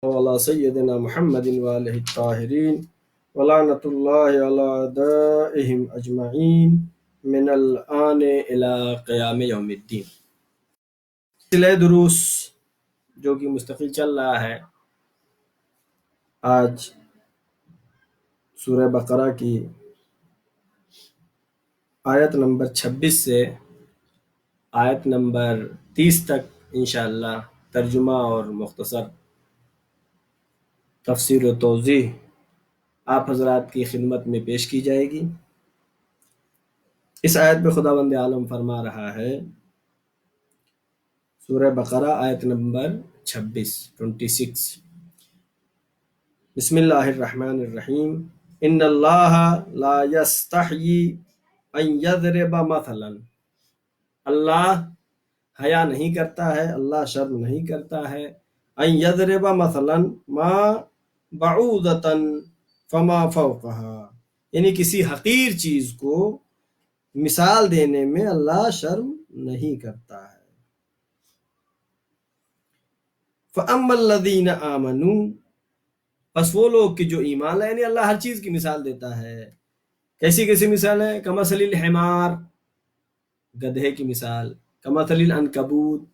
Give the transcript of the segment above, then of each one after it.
وعلى سيدنا محمد وآله الطاهرين ولعنة الله على أعدائهم أجمعين من الآن إلى قیام یوم الدین۔ سلسلہ دروس جو کہ مستقل چل رہا ہے، آج سورہ بقرہ کی آیت نمبر 26 سے آیت نمبر 30 تک انشاءاللہ ترجمہ اور مختصر تفسیر و توضیح آپ حضرات کی خدمت میں پیش کی جائے گی۔ اس آیت پہ خداوند عالم فرما رہا ہے، سورہ بقرہ آیت نمبر 26 بسم اللہ الرحمن الرحیم۔ ان اللہ لا یستحیی ان یضرب مثلا، اللہ حیا نہیں کرتا ہے، اللہ شرم نہیں کرتا ہے، ان یضرب مثلا ما بعوضۃ فما فوقها، یعنی کسی حقیر چیز کو مثال دینے میں اللہ شرم نہیں کرتا ہے۔ فَأَمَّا الَّذِينَ آمَنُوا، پس وہ لوگ کہ جو ایمان لائے، یعنی اللہ ہر چیز کی مثال دیتا ہے۔ کیسی مثال ہے؟ کمثل الحمار، گدھے کی مثال، کمثل العنکبوت،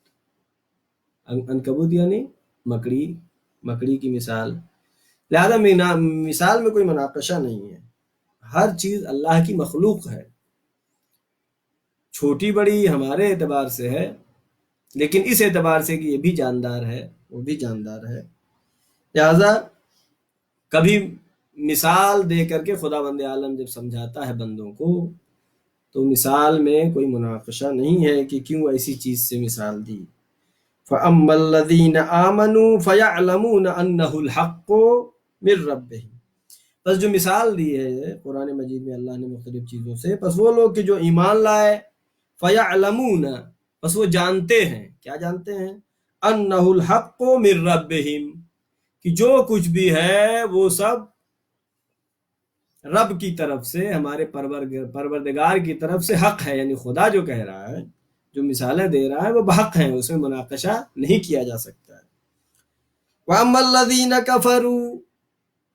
عنکبوت یعنی مکڑی کی مثال۔ لہذا مثال میں کوئی مناقشہ نہیں ہے، ہر چیز اللہ کی مخلوق ہے، چھوٹی بڑی ہمارے اعتبار سے ہے، لیکن اس اعتبار سے کہ یہ بھی جاندار ہے وہ بھی جاندار ہے۔ لہذا کبھی مثال دے کر کے خداوند عالم جب سمجھاتا ہے بندوں کو تو مثال میں کوئی مناقشہ نہیں ہے کہ کیوں ایسی چیز سے مثال دی۔ فَأَمَّا الَّذِينَ آمَنُوا فَيَعْلَمُونَ أَنَّهُ الْحَقُّ مِن رَّبِّهِمْ، بس جو مثال دی ہے قرآن مجید میں اللہ نے مختلف چیزوں سے، پس وہ لوگ کہ جو ایمان لائے، فَيَعْلَمُونَ، پس وہ جانتے ہیں، کیا جانتے ہیں؟ أَنَّهُ الْحَقُّ مِن رَّبِّهِمْ، کہ جو کچھ بھی ہے وہ سب رب کی طرف سے، ہمارے پروردگار کی طرف سے حق ہے، یعنی خدا جو کہہ رہا ہے، جو مثالیں دے رہا ہے وہ بحق ہیں، اس میں مناقشہ نہیں کیا جا سکتا ہے۔ وَأَمَّا الَّذِينَ كَفَرُوا،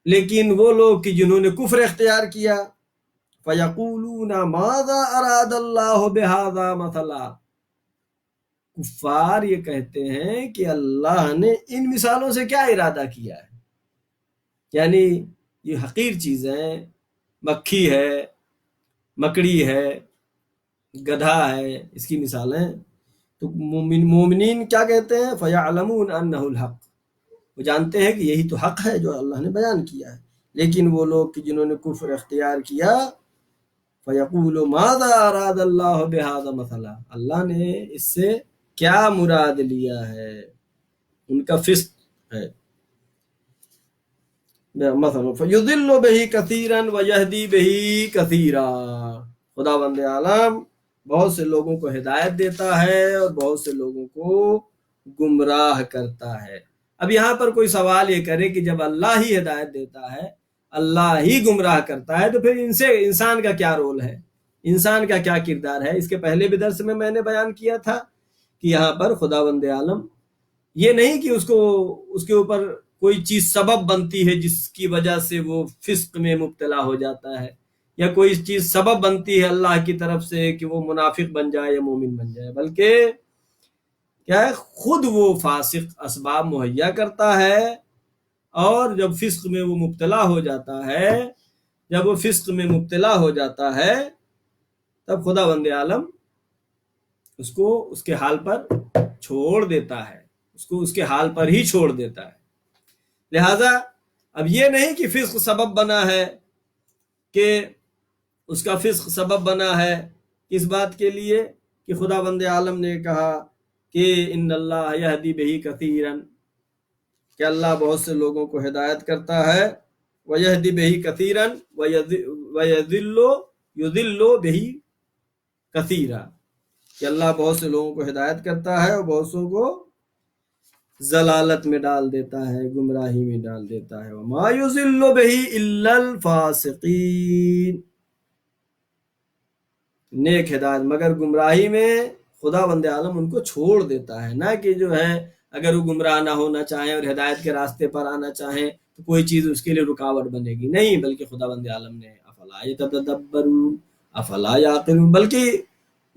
لیکن وہ لوگ کہ جنہوں نے کفر اختیار کیا، فَيَقُولُونَ مَاذَا أَرَادَ اللَّهُ بِهَذَا مَثَلًا، کفار یہ کہتے ہیں کہ اللہ نے ان مثالوں سے کیا ارادہ کیا ہے، یعنی یہ حقیر چیزیں، مکھی ہے، مکڑی ہے، گدھا ہے، اس کی مثالیں، تو مومنین کیا کہتے ہیں؟ فَيَعْلَمُونَ أَنَّهُ الْحَقُّ، وہ جانتے ہیں کہ یہی تو حق ہے جو اللہ نے بیان کیا ہے، لیکن وہ لوگ کہ جنہوں نے کفر اختیار کیا، فَيَقُولُ مَاذَا أَرَادَ اللَّهُ بِهَذَا مَثَلًا، اللہ نے اس سے کیا مراد لیا ہے، ان کا فسق ہے۔ مثلا فَيُضِلُّ بِهِ كَثِيرًا وَيَهْدِي بِهِ كَثِيرًا، خداوند عالم بہت سے لوگوں کو ہدایت دیتا ہے اور بہت سے لوگوں کو گمراہ کرتا ہے۔ اب یہاں پر کوئی سوال یہ کرے کہ جب اللہ ہی ہدایت دیتا ہے، اللہ ہی گمراہ کرتا ہے، تو پھر انسان کا کیا رول ہے، انسان کا کیا کردار ہے؟ اس کے پہلے بھی درس میں نے بیان کیا تھا کہ یہاں پر خداوند عالم یہ نہیں کہ اس کے اوپر کوئی چیز سبب بنتی ہے جس کی وجہ سے وہ فسق میں مبتلا ہو جاتا ہے، یا کوئی چیز سبب بنتی ہے اللہ کی طرف سے کہ وہ منافق بن جائے یا مومن بن جائے، بلکہ کیا ہے، خود وہ فاسق اسباب مہیا کرتا ہے، اور جب فسق میں وہ مبتلا ہو جاتا ہے تب خداوند عالم اس کو اس کے حال پر چھوڑ دیتا ہے، اس کو اس کے حال پر ہی چھوڑ دیتا ہے۔ لہذا اب یہ نہیں کہ فسق سبب بنا ہے، کہ اس کا فسق سبب بنا ہے اس بات کے لیے کہ خداوند عالم نے کہا کہ ان اللہ یہدی بہ کثیرا، کہ اللہ بہت سے لوگوں کو ہدایت کرتا ہے، ویہدی بہ کثیرا یضل بہ کثیرا، کہ اللہ بہت سے لوگوں کو ہدایت کرتا ہے اور بہت سو کو ضلالت میں ڈال دیتا ہے، گمراہی میں ڈال دیتا ہے۔ وما یضل بہ الا الفاسقین، نیک ہدایت مگر گمراہی میں خدا بند عالم ان کو چھوڑ دیتا ہے، نہ کہ جو ہے اگر وہ گمراہ نہ ہونا چاہیں اور ہدایت کے راستے پر آنا چاہیں تو کوئی چیز اس کے لیے رکاوٹ بنے گی نہیں، بلکہ خداوند عالم نے افلا یتدبرون افلا یعقلون، بلکہ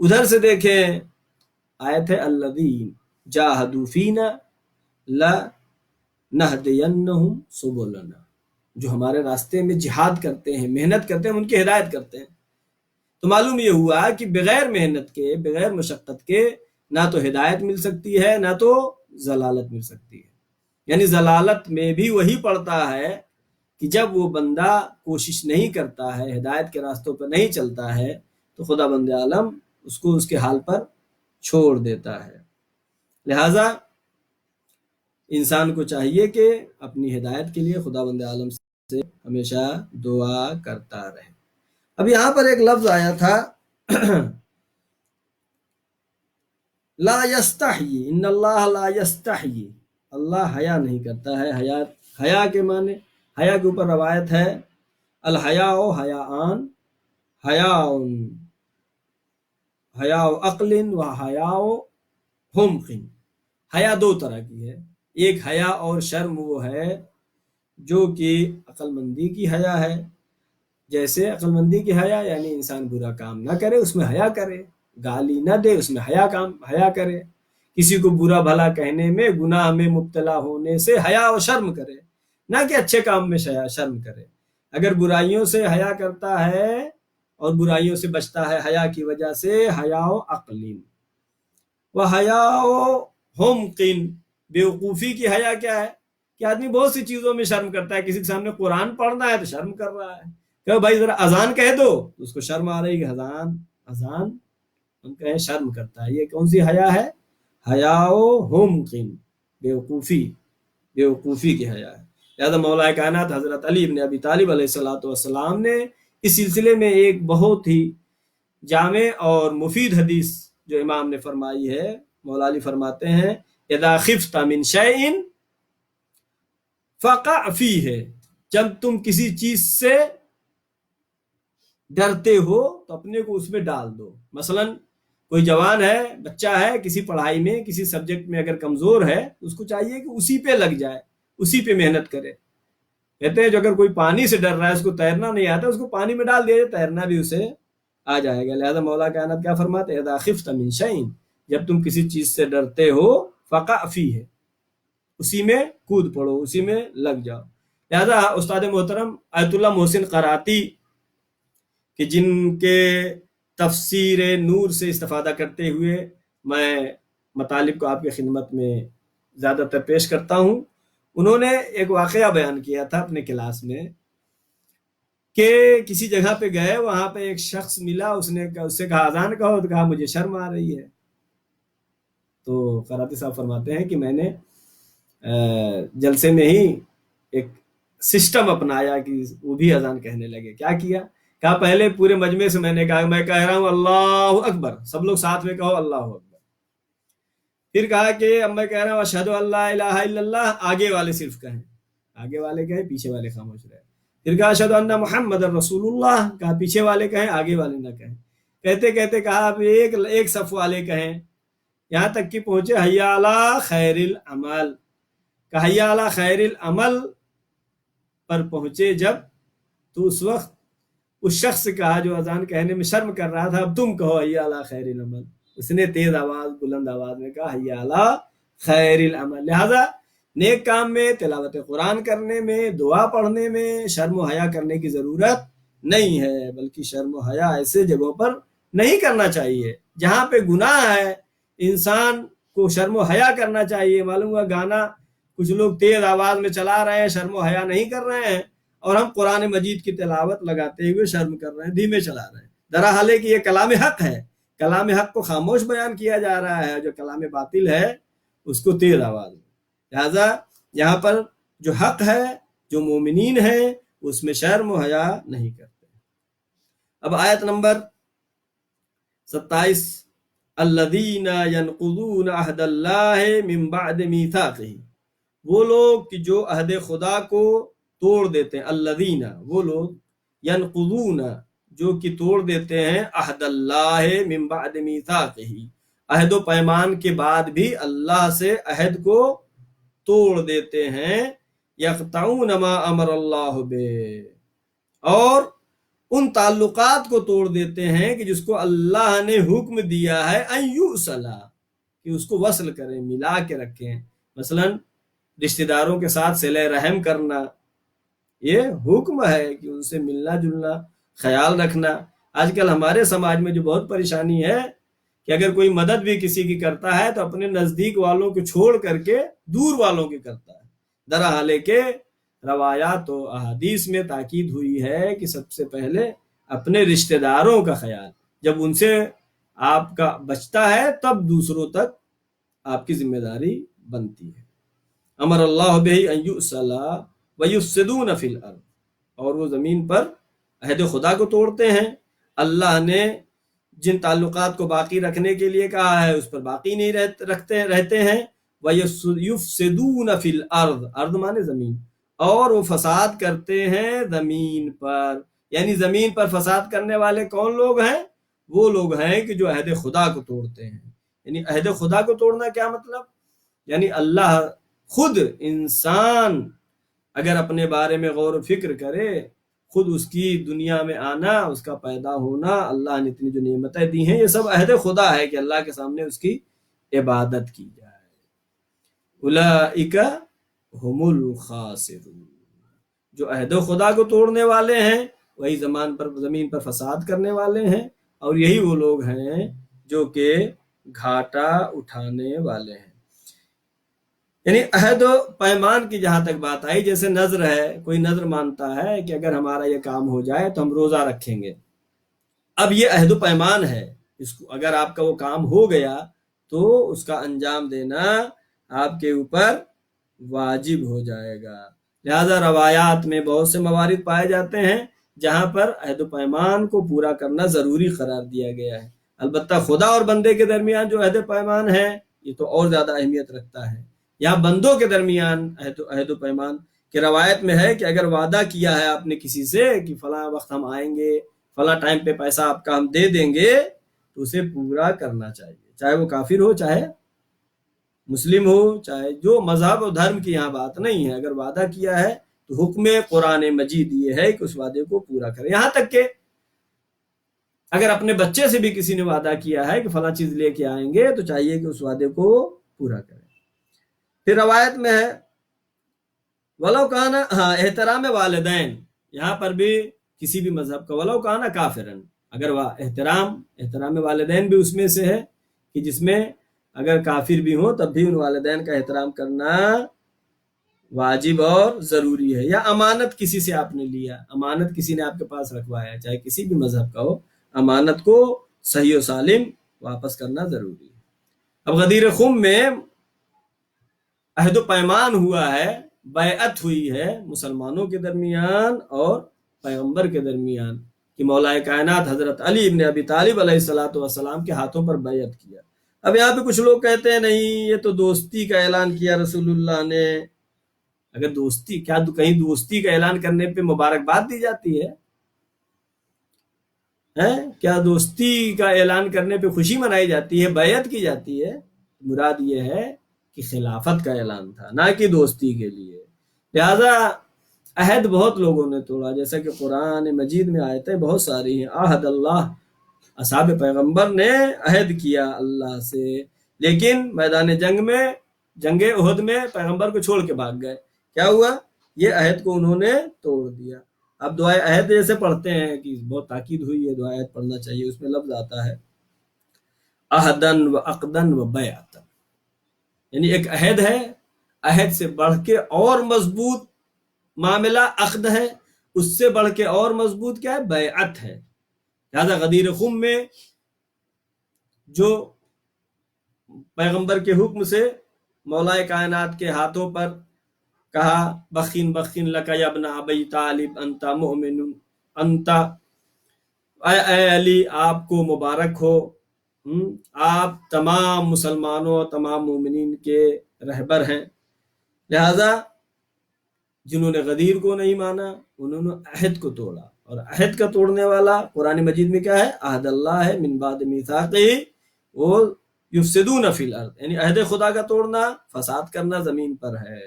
ادھر سے دیکھیں آیت ہے الذین جاہدوا فینا لنہدینہم سبلنا، جو ہمارے راستے میں جہاد کرتے ہیں، محنت کرتے ہیں، ان کی ہدایت کرتے ہیں۔ تو معلوم یہ ہوا کہ بغیر محنت کے، بغیر مشقت کے نہ تو ہدایت مل سکتی ہے نہ تو ضلالت مل سکتی ہے۔ یعنی ضلالت میں بھی وہی پڑتا ہے کہ جب وہ بندہ کوشش نہیں کرتا ہے، ہدایت کے راستوں پر نہیں چلتا ہے، تو خدا بند عالم اس کو اس کے حال پر چھوڑ دیتا ہے۔ لہٰذا انسان کو چاہیے کہ اپنی ہدایت کے لیے خدا بند عالم سے ہمیشہ دعا کرتا رہے۔ اب یہاں پر ایک لفظ آیا تھا لا یستحیی، ان اللہ لا یستحیی، اللہ حیا نہیں کرتا ہے۔ حیا کے معنی، حیا کے اوپر روایت ہے الحیاء حیاءان، حیاء حیاء عقل و حیاء حمق۔ حیا دو طرح کی ہے، ایک حیا اور شرم وہ ہے جو کہ عقل مندی کی حیا ہے، جیسے عقل مندی کی حیا یعنی انسان برا کام نہ کرے اس میں حیا کرے، گالی نہ دے اس میں حیا کرے، کسی کو برا بھلا کہنے میں، گناہ میں مبتلا ہونے سے حیا و شرم کرے، نہ کہ اچھے کام میں شرم کرے۔ اگر برائیوں سے حیا کرتا ہے اور برائیوں سے بچتا ہے حیا کی وجہ سے، حیا و عقل و حیا و حمق، بیوقوفی کی حیا کیا ہے کہ آدمی بہت سی چیزوں میں شرم کرتا ہے، کسی کے سامنے قرآن پڑھنا ہے تو شرم کر رہا ہے، کہ بھائی ذرا اذان کہہ دو تو اس کو شرم آ رہی ہے، اذان ہم کہیں شرم کرتا ہے۔ یہ کون سی حیا ہے؟ حیا و حمق، بیوقوفی کی حیا ہے۔ لہذا مولا کائنات حضرت علی بن ابی طالب علیہ السلام نے اس سلسلے میں ایک بہت ہی جامع اور مفید حدیث جو امام نے فرمائی ہے، مولا علی فرماتے ہیں اذا خفت من شیء فقع فیہ، جب تم کسی چیز سے ڈرتے ہو تو اپنے کو اس میں ڈال دو۔ مثلا کوئی جوان ہے، بچہ ہے، کسی پڑھائی میں، کسی سبجیکٹ میں اگر کمزور ہے تو اس کو چاہیے کہ اسی پہ لگ جائے، اسی پہ محنت کرے۔ کہتے ہیں جو اگر کوئی پانی سے ڈر رہا ہے، اس کو تیرنا نہیں آتا، اس کو پانی میں ڈال دیا جائے، تیرنا بھی اسے آ جائے گا۔ لہذا مولا کائنات کیا فرماتے ہیں اذا خفت من شیء، جب تم کسی چیز سے ڈرتے ہو فقع فیہ، اسی میں کود پڑو، اسی میں لگ جاؤ۔ لہذا استاد محترم آیت اللہ محسن قراتی کہ جن کے تفسیر نور سے استفادہ کرتے ہوئے میں مطالب کو آپ کی خدمت میں زیادہ تر پیش کرتا ہوں، انہوں نے ایک واقعہ بیان کیا تھا اپنے کلاس میں کہ کسی جگہ پہ گئے، وہاں پہ ایک شخص ملا، اس سے کہا اذان کہو، تو کہا مجھے شرم آ رہی ہے۔ تو قراتی صاحب فرماتے ہیں کہ میں نے جلسے میں ہی ایک سسٹم اپنایا کہ وہ بھی اذان کہنے لگے۔ کیا کیا؟ کہا پہلے پورے مجمع سے میں نے کہا میں کہہ رہا ہوں اللہ اکبر، سب لوگ ساتھ میں کہو اللہ اکبر۔ پھر کہا کہ اب میں کہہ رہا ہوں اشہد ان لا الہ الا اللہ، آگے والے صرف کہیں، آگے والے کہیں، پیچھے والے خاموش رہے۔ پھر کہا اشہد ان محمد رسول اللہ، کہا پیچھے والے کہیں، آگے والے نہ کہیں۔ کہتے کہتے کہا اب ایک صف والے کہیں، یہاں تک کہ پہنچے حیا علی خیر العمل، کہ حیا علی خیر العمل پر پہنچے جب، تو اس وقت اس شخص سے کہا جو اذان کہنے میں شرم کر رہا تھا اب تم کہو حیا علی خیر العمل۔ اس نے تیز آواز، بلند آواز میں کہا حیا علی خیر العمل۔ لہذا نیک کام میں، تلاوت قرآن کرنے میں، دعا پڑھنے میں شرم و حیا کرنے کی ضرورت نہیں ہے، بلکہ شرم و حیا ایسے جگہوں پر نہیں کرنا چاہیے جہاں پہ گناہ ہے، انسان کو شرم و حیا کرنا چاہیے۔ معلوم ہوا گانا کچھ لوگ تیز آواز میں چلا رہے ہیں، شرم و حیا نہیں کر رہے ہیں، اور ہم قرآن مجید کی تلاوت لگاتے ہوئے شرم کر رہے ہیں، دھیمے چلا رہے ہیں۔ درحال ہے کہ یہ کلام حق ہے، کلام حق کو خاموش بیان کیا جا رہا ہے، جو کلام باطل ہے اس کو تیز آواز میں۔ لہذا یہاں پر جو حق ہے، جو مومنین ہیں، اس میں شرم و حیا نہیں کرتے۔ اب آیت نمبر 27، الذین ینقضون عہد اللہ من بعد میثاقہ، وہ لوگ کہ جو عہد خدا کو توڑ دیتے ہیں، الذین وہ لوگ، ینقضون جو کہ توڑ دیتے ہیں، عہد اللہ من بعد میثاقہ عہد و پیمان کے بعد بھی اللہ سے عہد کو توڑ دیتے ہیں، یقطعون ما امر اللہ بہ، اور ان تعلقات کو توڑ دیتے ہیں کہ جس کو اللہ نے حکم دیا ہے ان یوصلا، کہ اس کو وصل کریں، ملا کے رکھیں. مثلا رشتہ داروں کے ساتھ صلہ رحم کرنا، یہ حکم ہے کہ ان سے ملنا جلنا، خیال رکھنا. آج کل ہمارے سماج میں جو بہت پریشانی ہے کہ اگر کوئی مدد بھی کسی کی کرتا ہے تو اپنے نزدیک والوں کو چھوڑ کر کے دور والوں کی کرتا ہے. درحالے کہ روایات و احادیث میں تاکید ہوئی ہے کہ سب سے پہلے اپنے رشتہ داروں کا خیال، جب ان سے آپ کا بچتا ہے تب دوسروں تک آپ کی ذمہ داری بنتی ہے. امر اللہ بہ ان یؤصلا ویفسدون فی الارض، اور وہ زمین پر عہد خدا کو توڑتے ہیں. اللہ نے جن تعلقات کو باقی رکھنے کے لیے کہا ہے اس پر باقی نہیں رہتے ہیں. وَيُفْسِدُونَ فِي الْأَرْضِ، ارض مانے زمین، اور وہ فساد کرتے ہیں زمین پر. یعنی زمین پر فساد کرنے والے کون لوگ ہیں؟ وہ لوگ ہیں کہ جو عہد خدا کو توڑتے ہیں. یعنی عہد خدا کو توڑنا کیا مطلب؟ یعنی اللہ خود، انسان اگر اپنے بارے میں غور و فکر کرے، خود اس کی دنیا میں آنا، اس کا پیدا ہونا، اللہ نے اتنی جو نعمتیں دی ہیں، یہ سب عہد خدا ہے کہ اللہ کے سامنے اس کی عبادت کی جائے. اولئک هم الخاسرون، جو عہد خدا کو توڑنے والے ہیں وہی زمین پر فساد کرنے والے ہیں، اور یہی وہ لوگ ہیں جو کہ گھاٹا اٹھانے والے ہیں. یعنی عہد و پیمان کی جہاں تک بات آئی، جیسے نذر ہے، کوئی نذر مانتا ہے کہ اگر ہمارا یہ کام ہو جائے تو ہم روزہ رکھیں گے. اب یہ عہد و پیمان ہے، اس کو اگر آپ کا وہ کام ہو گیا تو اس کا انجام دینا آپ کے اوپر واجب ہو جائے گا. لہذا روایات میں بہت سے موارد پائے جاتے ہیں جہاں پر عہد و پیمان کو پورا کرنا ضروری قرار دیا گیا ہے. البتہ خدا اور بندے کے درمیان جو عہد و پیمان ہے یہ تو اور زیادہ اہمیت رکھتا ہے. یہاں بندوں کے درمیان عہد و پیمان کی روایت میں ہے کہ اگر وعدہ کیا ہے آپ نے کسی سے کہ فلاں وقت ہم آئیں گے، فلاں ٹائم پہ پیسہ آپ کا ہم دے دیں گے، تو اسے پورا کرنا چاہیے، چاہے وہ کافر ہو، چاہے مسلم ہو، چاہے جو مذہب و دھرم کی یہاں بات نہیں ہے. اگر وعدہ کیا ہے تو حکم قرآن مجید یہ ہے کہ اس وعدے کو پورا کرے. یہاں تک کہ اگر اپنے بچے سے بھی کسی نے وعدہ کیا ہے کہ فلاں چیز لے کے آئیں گے تو چاہیے کہ اس وعدے کو پورا کرے. پھر روایت میں ہے ولو کانا، احترام والدین، یہاں پر بھی کسی بھی مذہب کا ولو کانا کافرن، اگر احترام والدین بھی اس میں سے ہے کہ جس میں اگر کافر بھی ہوں تب بھی ان والدین کا احترام کرنا واجب اور ضروری ہے. یا امانت کسی سے آپ نے لیا، امانت کسی نے آپ کے پاس رکھوایا، چاہے کسی بھی مذہب کا ہو، امانت کو صحیح و سالم واپس کرنا ضروری ہے. اب غدیر خم میں عہد و پیمان ہوا ہے، بیعت ہوئی ہے مسلمانوں کے درمیان اور پیغمبر کے درمیان کہ مولا کائنات حضرت علی ابن ابی طالب علیہ الصلوۃ والسلام کے ہاتھوں پر بیعت کیا. اب یہاں پہ کچھ لوگ کہتے ہیں نہیں یہ تو دوستی کا اعلان کیا رسول اللہ نے. اگر دوستی، کیا کہیں دوستی کا اعلان کرنے پہ مبارکباد دی جاتی ہے؟ کیا دوستی کا اعلان کرنے پہ خوشی منائی جاتی ہے، بیعت کی جاتی ہے؟ مراد یہ ہے کہ خلافت کا اعلان تھا، نہ کہ دوستی کے لیے. لہذا عہد بہت لوگوں نے توڑا، جیسا کہ قرآن مجید میں آیتیں بہت ساری ہیں. عہد اللہ، اصحاب پیغمبر نے عہد کیا اللہ سے، لیکن میدان جنگ احد میں پیغمبر کو چھوڑ کے بھاگ گئے. کیا ہوا؟ یہ عہد کو انہوں نے توڑ دیا. اب دعائے عہد جیسے پڑھتے ہیں کہ بہت تاکید ہوئی ہے دعائے عہد پڑھنا چاہیے، اس میں لفظ آتا ہے عہدن و عقدن و بیعتن، یعنی ایک عہد ہے، عہد سے بڑھ کے اور مضبوط معاملہ عقد ہے، اس سے بڑھ کے اور مضبوط کیا ہے؟ بیعت ہے. لہذا غدیر خم میں جو پیغمبر کے حکم سے مولا کائنات کے ہاتھوں پر کہا بخین بخین لک یا ابن ابی طالب انت مؤمن انت، اے علی آپ کو مبارک ہو، آپ تمام مسلمانوں تمام مومنین کے رہبر ہیں. لہذا جنہوں نے غدیر کو نہیں مانا انہوں نے عہد کو توڑا، اور عہد کا توڑنے والا قرآن مجید میں کیا ہے؟ عہد اللہ ہے من بعد میثاقہ، وہ یفسدون فی الارض، یعنی عہد خدا کا توڑنا فساد کرنا زمین پر ہے،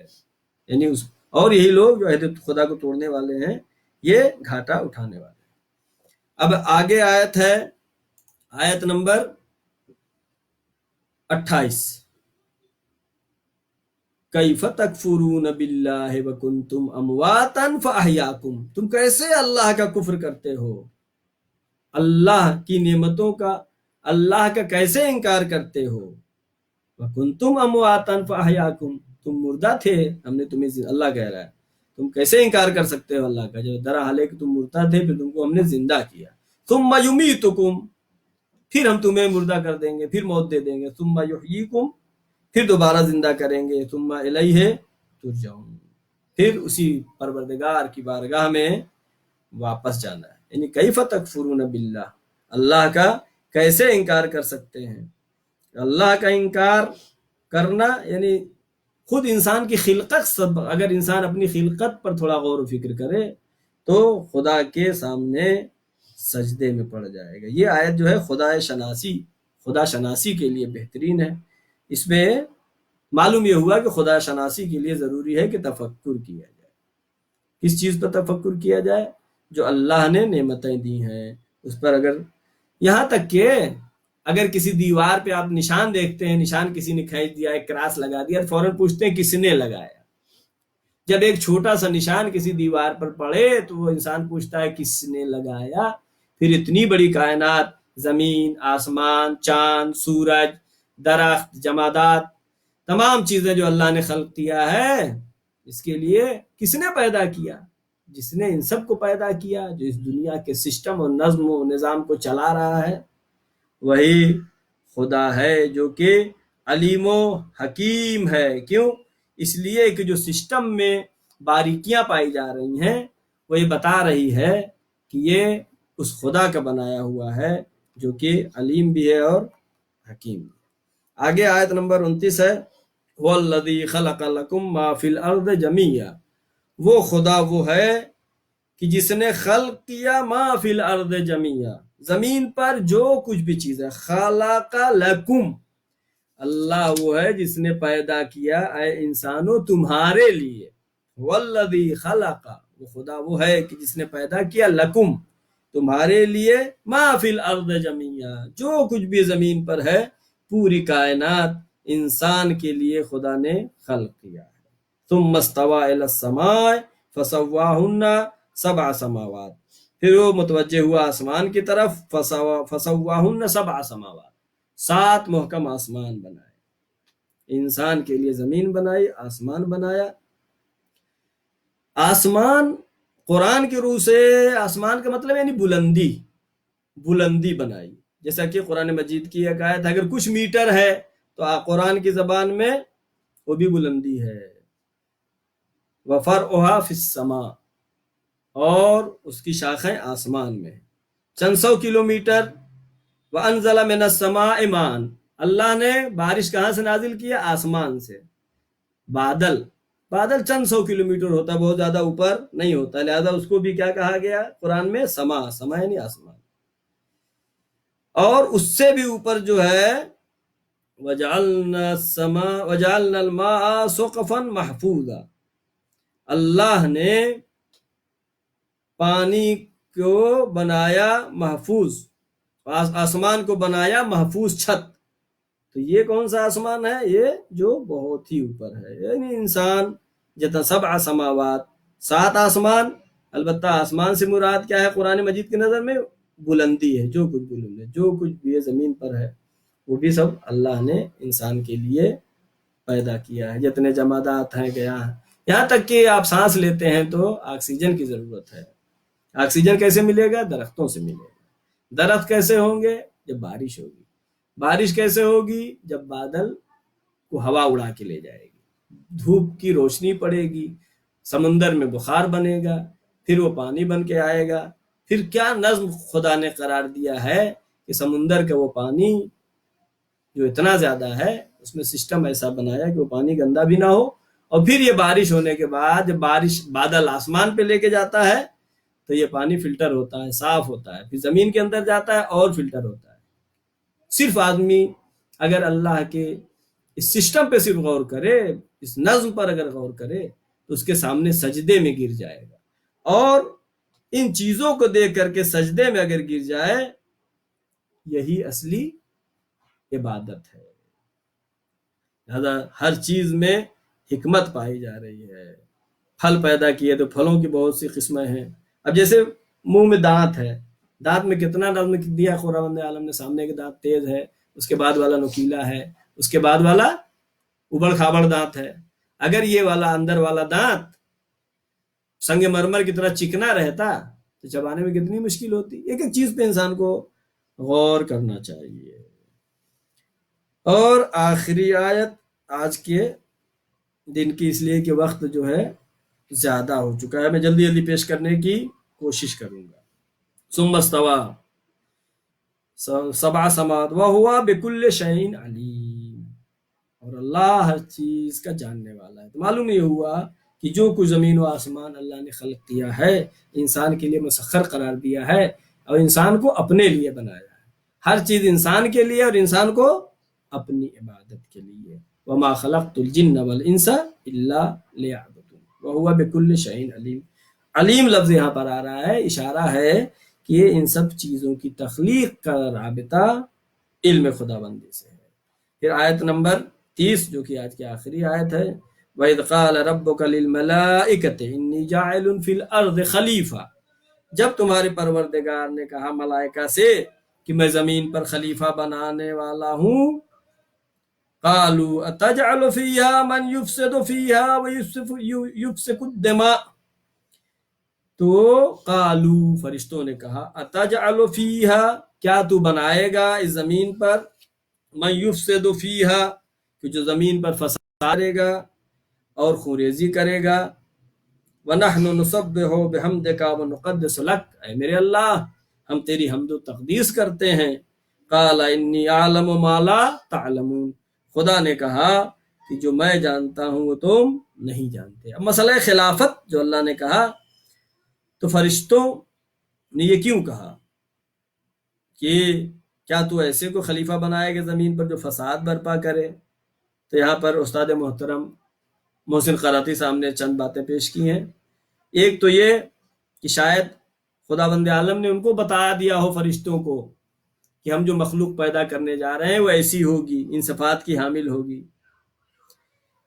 یعنی اور یہی لوگ جو عہد خدا کو توڑنے والے ہیں یہ گھاٹا اٹھانے والے ہیں۔ اب آگے آیت ہے، آیت نمبر 28، کیف تکفرون باللہ وکنتم امواتا فاحیاکم، تم کیسے اللہ کا کفر کرتے ہو، اللہ کی نعمتوں کا، اللہ کا کیسے انکار کرتے ہو، وکنتم امواتا فاحیاکم، تم مردہ تھے ہم نے تمہیں، اللہ کہہ رہا ہے تم کیسے انکار کر سکتے ہو اللہ کا، جو درا حال ہے کہ تم مردہ تھے پھر تم کو ہم نے زندہ کیا، ثم یمیتکم، پھر ہم تمہیں مردہ کر دیں گے، پھر موت دے دیں گے، ثم یحییکم، پھر دوبارہ زندہ کریں گے، ثم الیہ ترجعون، پھر اسی پروردگار کی بارگاہ میں واپس جانا ہے۔ یعنی کیف تکفرون باللہ، اللہ کا کیسے انکار کر سکتے ہیں، اللہ کا انکار کرنا یعنی خود انسان کی خلقت سب، اگر انسان اپنی خلقت پر تھوڑا غور و فکر کرے تو خدا کے سامنے سجدے میں پڑ جائے گا۔ یہ آیت جو ہے خدا شناسی کے لیے بہترین ہے۔ اس میں معلوم یہ ہوا کہ خدا شناسی کے لیے ضروری ہے کہ تفکر کیا جائے۔ کس چیز پر تفکر کیا جائے؟ جو اللہ نے نعمتیں دی ہیں اس پر، اگر یہاں تک کہ اگر کسی دیوار پہ آپ نشان دیکھتے ہیں، نشان کسی نے کھینچ دیا، ایک کراس لگا دیا، فوراً پوچھتے ہیں کس نے لگایا۔ جب ایک چھوٹا سا نشان کسی دیوار پر پڑے تو وہ انسان پوچھتا ہے کس نے لگایا۔ پھر اتنی بڑی کائنات، زمین، آسمان، چاند، سورج، درخت، جمادات، تمام چیزیں جو اللہ نے خلق کیا ہے، اس کے لیے کس نے پیدا کیا؟ جس نے ان سب کو پیدا کیا، جو اس دنیا کے سسٹم اور نظم و نظام کو چلا رہا ہے، وہی خدا ہے جو کہ علیم و حکیم ہے۔ کیوں؟ اس لیے کہ جو سسٹم میں باریکیاں پائی جا رہی ہیں وہ یہ بتا رہی ہے کہ یہ اس خدا کا بنایا ہوا ہے جو کہ علیم بھی ہے اور حکیم بھی۔ آگے آیت نمبر 29 ہے، وَالَّذِي خَلَقَ لَكُم مَّا فِي الْأَرْضِ جَمِيعًا، وہ خدا وہ ہے کہ جس نے خلق کیا ما فی الارض جمیعا، زمین پر جو کچھ بھی چیز ہے، خلق لکم، اللہ وہ ہے جس نے پیدا کیا اے انسانوں تمہارے لیے، والذی خلق، وہ خدا وہ ہے کہ جس نے پیدا کیا لکم تمہارے لیے، ما فی الارض جمیعا، جو کچھ بھی زمین پر ہے، پوری کائنات انسان کے لیے خدا نے خلق کیا ہے۔ ثم استوى الى السماء فسواهن سبع سماوات، پھر وہ متوجہ ہوا آسمان کی طرف، فسواهن سبع سماوات، 7 محکم آسمان بنائے، انسان کے لیے زمین بنائی، آسمان بنایا۔ آسمان قرآن کی روح سے آسمان کا مطلب یعنی بلندی بنائی، جیسا کہ قرآن مجید کی ایک آیت، اگر کچھ میٹر ہے تو قرآن کی زبان میں وہ بھی بلندی ہے۔ وَفَرْعُهَا فِي السَّمَاءِ، اور اس کی شاخیں آسمان میں، چند سو کلومیٹر۔ وَأَنزَلَ مِنَ السَّمَاءِ مَاءً، اللہ نے بارش کہاں سے نازل کیا؟ آسمان سے۔ بادل چند سو کلومیٹر ہوتا ہے، بہت زیادہ اوپر نہیں ہوتا، لہذا اس کو بھی کیا کہا گیا قرآن میں؟ سما یعنی آسمان۔ اور اس سے بھی اوپر جو ہے وَجَعَلْنَا الْمَاءَ سُقْفًا مَحْفُوظًا، اللہ نے پانی کو بنایا محفوظ، آسمان کو بنایا محفوظ چھت۔ تو یہ کون سا آسمان ہے؟ یہ جو بہت ہی اوپر ہے، یعنی انسان جتنا 7 سماوات، 7 آسمان، البتہ آسمان سے مراد کیا ہے قرآن مجید کی نظر میں؟ بلندی ہے، جو کچھ بلند ہے، جو کچھ بھی یہ زمین پر ہے وہ بھی سب اللہ نے انسان کے لیے پیدا کیا ہے، جتنے جمادات ہیں یہاں تک کہ آپ سانس لیتے ہیں تو آکسیجن کی ضرورت ہے۔ آکسیجن کیسے ملے گا؟ درختوں سے ملے گا۔ درخت کیسے ہوں گے؟ جب بارش ہوگی۔ بارش کیسے ہوگی؟ جب بادل کو ہوا اڑا کے لے جائے گی، دھوپ کی روشنی پڑے گی، سمندر میں بخار بنے گا، پھر وہ پانی بن کے آئے گا۔ پھر کیا نظم خدا نے قرار دیا ہے کہ سمندر کا وہ پانی جو اتنا زیادہ ہے اس میں سسٹم ایسا بنایا کہ وہ پانی گندا بھی نہ ہو، اور پھر یہ بارش ہونے کے بعد جب بادل آسمان پہ لے کے جاتا ہے تو یہ پانی فلٹر ہوتا ہے، صاف ہوتا ہے، پھر زمین کے اندر جاتا ہے اور فلٹر ہوتا ہے۔ صرف آدمی اگر اللہ کے اس سسٹم پہ صرف غور کرے، اس نظم پر اگر غور کرے تو اس کے سامنے سجدے میں گر جائے گا، اور ان چیزوں کو دیکھ کر کے سجدے میں اگر گر جائے، یہی اصلی عبادت ہے۔ لہذا ہر چیز میں حکمت پائی جا رہی ہے۔ پھل پیدا کیے تو پھلوں کی بہت سی قسمیں ہیں۔ اب جیسے منہ میں دانت ہے، دانت میں کتنا نظم دیا خداوند عالم نے، سامنے کے دانت تیز ہے، اس کے بعد والا نکیلا ہے، اس کے بعد والا ابڑ کھابڑ دانت ہے۔ اگر یہ والا اندر والا دانت سنگ مرمر کی طرح چکنا رہتا تو چبانے میں کتنی مشکل ہوتی۔ ایک ایک چیز پہ انسان کو غور کرنا چاہیے۔ اور آخری آیت آج کے دن کی، اس لیے کہ وقت جو ہے زیادہ ہو چکا ہے، میں جلدی جلدی پیش کرنے کی کوشش کروں گا۔ ثم استوى سبع سماوات وهو بكل شيء علیم، اور اللہ ہر چیز کا جاننے والا ہے۔ تو معلوم یہ ہوا کہ جو کچھ زمین و آسمان اللہ نے خلق کیا ہے، انسان کے لیے مسخر قرار دیا ہے، اور انسان کو اپنے لیے بنایا ہے۔ ہر چیز انسان کے لیے اور انسان کو اپنی عبادت کے لیے۔ وما خلقت الجن والانس الا لیعبدون وهو بكل شيء علیم۔ علیم لفظ یہاں پر آ رہا ہے، اشارہ ہے کہ یہ ان سب چیزوں کی تخلیق کا رابطہ علم خداوندی سے ہے۔ پھر آیت نمبر 30 جو کہ آج کی آخری آیت ہے، وَإِذْ قَالَ رَبُّكَ لِلْمَلَائِكَةِ إِنِّي جَاعِلٌ فِي الْأَرْضِ خَلِيفَةً، جب تمہارے پروردگار نے کہا ملائکہ سے کہ میں زمین پر خلیفہ بنانے والا ہوں، قَالُوا أَتَجْعَلُ فِيهَا مَنْ يُفْسِدُ فِيهَا وَيُسْفِكُ الدِّمَاءَ، تو قالو فرشتوں نے کہا اتجعل فیہا، کیا تو بنائے گا اس زمین پر، من یفسد فیہا، کہ جو زمین پر فساد کرے گا اور خوریزی کرے گا، ونحن نسبح بحمدک ونقدس لک، اے میرے اللہ ہم تیری حمد و تقدیس کرتے ہیں۔ قال انی اعلم ما لا تعلمون، خدا نے کہا کہ جو میں جانتا ہوں وہ تم نہیں جانتے۔ اب مسئلہ خلافت جو اللہ نے کہا، تو فرشتوں نے یہ کیوں کہا کہ کیا تو ایسے کو خلیفہ بنائے گا زمین پر جو فساد برپا کرے؟ تو یہاں پر استاد محترم محسن قراتی صاحب نے چند باتیں پیش کی ہیں۔ ایک تو یہ کہ شاید خداوند عالم نے ان کو بتا دیا ہو فرشتوں کو کہ ہم جو مخلوق پیدا کرنے جا رہے ہیں وہ ایسی ہوگی، ان صفات کی حامل ہوگی۔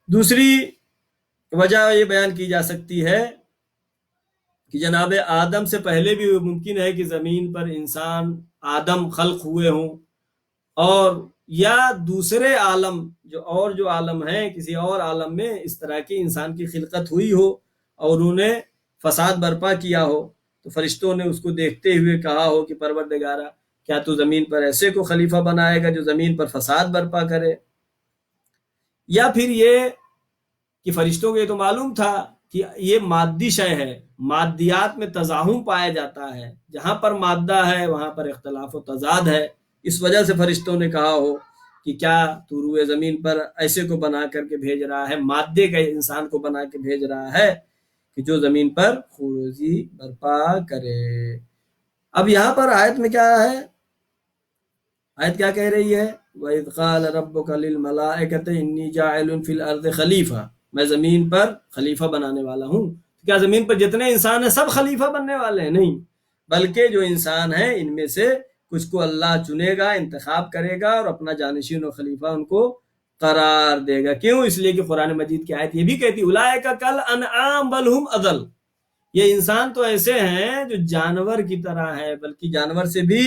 دوسری وجہ یہ بیان کی جا سکتی ہے کہ جناب آدم سے پہلے بھی ممکن ہے کہ زمین پر انسان آدم خلق ہوئے ہوں، اور یا دوسرے عالم جو عالم ہیں، کسی اور عالم میں اس طرح کی انسان کی خلقت ہوئی ہو اور انہوں نے فساد برپا کیا ہو، تو فرشتوں نے اس کو دیکھتے ہوئے کہا ہو کہ پروردگارا کیا تو زمین پر ایسے کو خلیفہ بنائے گا جو زمین پر فساد برپا کرے؟ یا پھر یہ کہ فرشتوں کو یہ تو معلوم تھا کہ یہ مادی شے ہے، مادیات میں تزاحم پایا جاتا ہے، جہاں پر مادہ ہے وہاں پر اختلاف و تضاد ہے، اس وجہ سے فرشتوں نے کہا ہو کہ کیا تو روئے زمین پر ایسے کو بنا کر کے بھیج رہا ہے، مادے کا انسان کو بنا کے بھیج رہا ہے کہ جو زمین پر خوروزی برپا کرے۔ اب یہاں پر آیت میں کیا ہے، آیت کیا کہہ رہی ہے؟ وَإِذْ قَالَ رَبُّكَ لِلْمَلَائِكَةِ إِنِّي جَاعِلٌ فِي الْأَرْضِ خَلِيفَةً، میں زمین پر خلیفہ بنانے والا ہوں۔ کیا زمین پر جتنے انسان ہیں سب خلیفہ بننے والے ہیں؟ نہیں، بلکہ جو انسان ہیں ان میں سے کچھ کو اللہ چنے گا، انتخاب کرے گا اور اپنا جانشین و خلیفہ ان کو قرار دے گا۔ کیوں؟ اس لیے کہ قرآن مجید کی آیت یہ بھی کہتی اولئک کالانعام بل ہم اضل، یہ انسان تو ایسے ہیں جو جانور کی طرح ہیں، بلکہ جانور سے بھی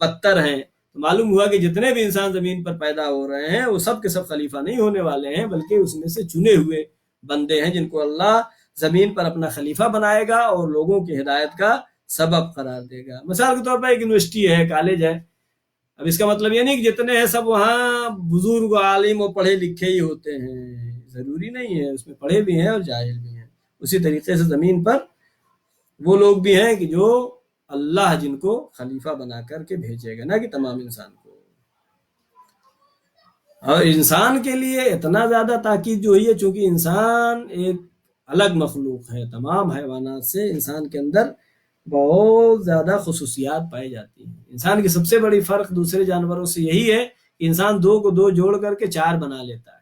بدتر ہیں۔ تو معلوم ہوا کہ جتنے بھی انسان زمین پر پیدا ہو رہے ہیں وہ سب کے سب خلیفہ نہیں ہونے والے ہیں، بلکہ اس میں سے چنے ہوئے بندے ہیں جن کو اللہ زمین پر اپنا خلیفہ بنائے گا اور لوگوں کی ہدایت کا سبب قرار دے گا۔ مثال کے طور پر ایک یونیورسٹی ہے، کالج ہے، اب اس کا مطلب یہ نہیں کہ جتنے ہیں سب وہاں بزرگ عالم و پڑھے لکھے ہی ہوتے ہیں، ضروری نہیں ہے، اس میں پڑھے بھی ہیں اور جاہل بھی ہیں۔ اسی طریقے سے زمین پر وہ لوگ بھی ہیں کہ جو اللہ جن کو خلیفہ بنا کر کے بھیجے گا، نہ کہ تمام انسان کو۔ اور انسان کے لیے اتنا زیادہ تاکید جو ہوئی ہے، چونکہ انسان ایک الگ مخلوق ہے تمام حیوانات سے، انسان کے اندر بہت زیادہ خصوصیات پائی جاتی ہیں۔ انسان کی سب سے بڑی فرق دوسرے جانوروں سے یہی ہے انسان دو کو دو جوڑ کر کے چار بنا لیتا ہے.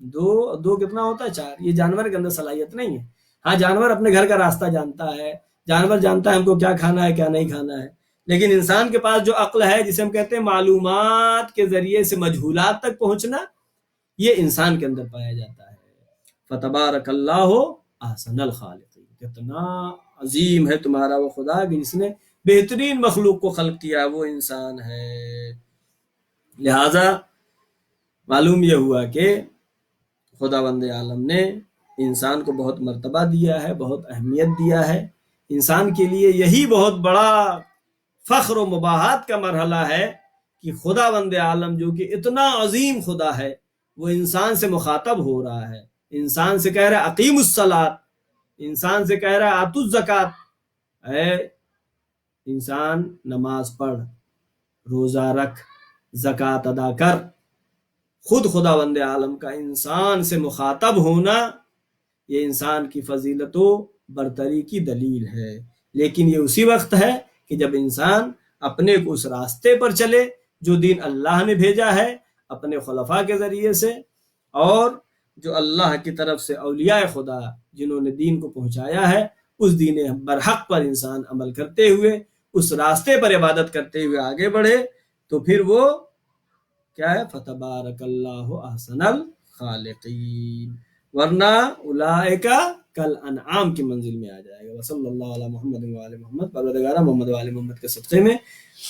دو دو کتنا ہوتا ہے؟ چار. یہ جانور کے اندر صلاحیت نہیں ہے. ہاں جانور اپنے گھر کا راستہ جانتا ہے، جانور جانتا ہے ہم کو کیا کھانا ہے کیا نہیں کھانا ہے، لیکن انسان کے پاس جو عقل ہے جسے ہم کہتے ہیں معلومات کے ذریعے سے مجہولات تک پہنچنا، یہ انسان کے اندر پایا جاتا ہے. فتبارک اللہ احسن الخالقین. کتنا عظیم ہے تمہارا وہ خدا کہ جس نے بہترین مخلوق کو خلق کیا، وہ انسان ہے. لہذا معلوم یہ ہوا کہ خداوند عالم نے انسان کو بہت مرتبہ دیا ہے، بہت اہمیت دیا ہے. انسان کے لیے یہی بہت بڑا فخر و مباحات کا مرحلہ ہے کہ خداوند عالم جو کہ اتنا عظیم خدا ہے وہ انسان سے مخاطب ہو رہا ہے، انسان سے کہہ رہا ہے اقیم الصلاۃ، انسان سے کہہ رہا ہے آتوا الزکوٰۃ، اے انسان نماز پڑھ، روزہ رکھ، زکوٰۃ ادا کر. خود خداوند عالم کا انسان سے مخاطب ہونا یہ انسان کی فضیلت و برتری کی دلیل ہے. لیکن یہ اسی وقت ہے کہ جب انسان اپنے کو اس راستے پر چلے جو دین اللہ نے بھیجا ہے اپنے خلفاء کے ذریعے سے، اور جو اللہ کی طرف سے اولیاء خدا جنہوں نے دین کو پہنچایا ہے اس دین برحق پر انسان عمل کرتے ہوئے اس راستے پر عبادت کرتے ہوئے آگے بڑھے، تو پھر وہ کیا ہے؟ فتبارک اللہ احسن الخالقین. ورنہ اولئک کل انعام کی منزل میں آ جائے گا. وصلی اللہ علی محمد وعلی محمد. پروردگارہ محمد وعلی محمد کے صدقے میں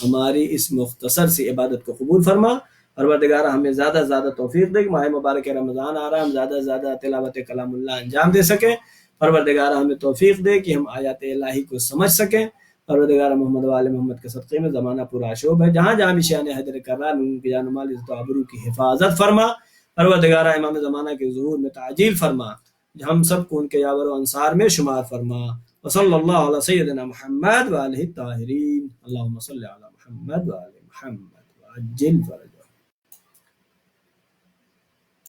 ہماری اس مختصر سی عبادت کو قبول فرما. پروردگارہ ہمیں زیادہ سے زیادہ توفیق دے کہ ماہ مبارک رمضان آ رہا ہے، ہم زیادہ سے زیادہ تلاوت کلام اللہ انجام دے سکیں. پروردگارہ ہمیں توفیق دے کہ ہم آیات الہی کو سمجھ سکیں. پروردگار محمد وآل محمد کے صدقے میں زمانہ پورا شعب ہے، جہاں جہاں بھی شان حیدر کرار ان کی جان و مال عزت و آبرو کی حفاظت فرما. پروردگار امام زمانہ کے ظہور میں تعجیل فرما، ہم سب کو ان کے یاور و انصار میں شمار فرما. وصلی اللہ علی سیدنا محمد وآلہ الطاہرین. اللہم صلی علی محمد وآل محمد وعجل فرج